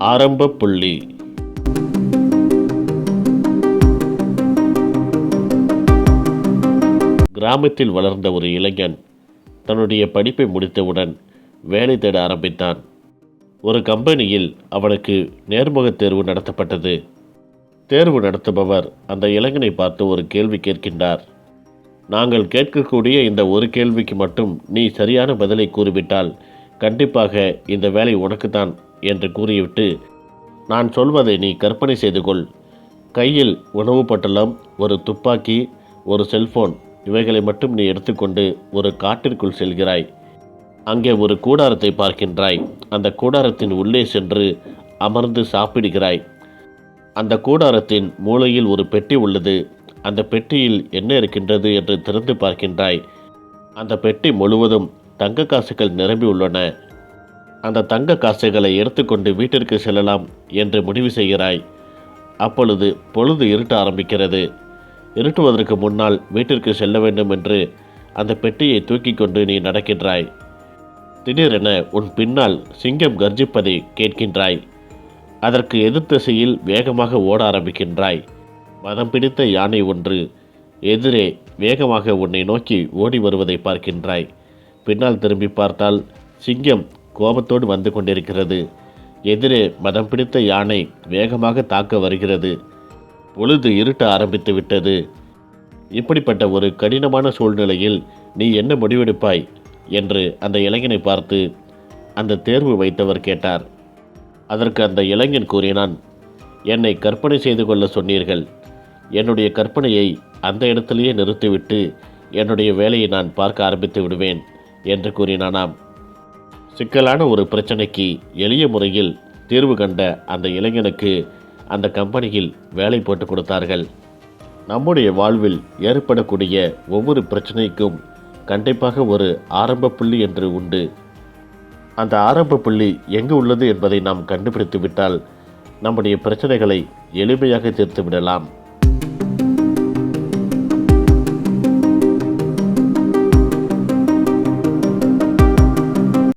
ஆரம்ப புள்ளி. கிராமத்தில் வளர்ந்த ஒரு இளைஞன் தன்னுடைய படிப்பை முடித்தவுடன் வேலை தேட ஆரம்பித்தான். ஒரு கம்பெனியில் அவனுக்கு நேர்முகத் தேர்வு நடத்தப்பட்டது. தேர்வு நடத்துபவர் அந்த இளைஞனை பார்த்து ஒரு கேள்வி கேட்கின்றார். நாங்கள் கேட்கக்கூடிய இந்த ஒரு கேள்விக்கு மட்டும் நீ சரியான பதிலை கூறிவிட்டால் கண்டிப்பாக இந்த வேலை உனக்குத்தான் என்று கூறிவிட்டு, நான் சொல்வதை நீ கற்பனை செய்து கொள். கையில் உணவு பட்டலம், ஒரு துப்பாக்கி, ஒரு செல்போன் இவைகளை மட்டும் நீ எடுத்துக்கொண்டு ஒரு காட்டிற்குள் செல்கிறாய். அங்கே ஒரு கூடாரத்தை பார்க்கின்றாய். அந்த கூடாரத்தின் உள்ளே சென்று அமர்ந்து சாப்பிடுகிறாய். அந்த கூடாரத்தின் மூலையில் ஒரு பெட்டி உள்ளது. அந்த பெட்டியில் என்ன இருக்கின்றது என்று திறந்து பார்க்கின்றாய். அந்த பெட்டி முழுவதும் தங்க காசுகள் நிரம்பி உள்ளன. அந்த தங்க காசுகளை எடுத்துக்கொண்டு வீட்டிற்கு செல்லலாம் என்று முடிவு செய்கிறாய். அப்பொழுது பொழுது இருட்ட ஆரம்பிக்கிறது. இருட்டுவதற்கு முன்னால் வீட்டிற்கு செல்ல வேண்டும் என்று அந்த பெட்டியை தூக்கி கொண்டு நீ நடக்கின்றாய். திடீரென உன் பின்னால் சிங்கம் கர்ஜிப்பதை கேட்கின்றாய். அதற்கு எதிர் திசையில் வேகமாக ஓட ஆரம்பிக்கின்றாய். மதம் பிடித்த யானை ஒன்று எதிரே வேகமாக உன்னை நோக்கி ஓடி வருவதை பார்க்கின்றாய். பின்னால் திரும்பி பார்த்தால் சிங்கம் கோபத்தோடு வந்து கொண்டிருக்கிறது. எதிரே மதம் பிடித்த யானை வேகமாக தாக்க வருகிறது. பொழுது இருட்ட ஆரம்பித்து விட்டது. இப்படிப்பட்ட ஒரு கடினமான சூழ்நிலையில் நீ என்ன முடிவெடுப்பாய் என்று அந்த இளைஞனை பார்த்து அந்த தேர்வு வைத்தவர் கேட்டார். அதற்கு அந்த இளைஞன் கூறினான், என்னை கற்பனை செய்து கொள்ள சொன்னீர்கள். என்னுடைய கற்பனையை அந்த இடத்திலேயே நிறுத்திவிட்டு என்னுடைய வேலையை நான் பார்க்க ஆரம்பித்து விடுவேன் என்று கூறினானாம். சிக்கலான ஒரு பிரச்சனைக்கு எளிய முறையில் தீர்வு கண்ட அந்த இளைஞனுக்கு அந்த கம்பெனியில் வேலை போட்டு கொடுத்தார்கள். நம்முடைய வாழ்வில் ஏற்படக்கூடிய ஒவ்வொரு பிரச்சனைக்கும் கண்டிப்பாக ஒரு ஆரம்ப புள்ளி என்று உண்டு. அந்த ஆரம்ப புள்ளி எங்கு உள்ளது என்பதை நாம் கண்டுபிடித்து விட்டால் நம்முடைய பிரச்சனைகளை எளிமையாக தீர்த்து விடலாம்.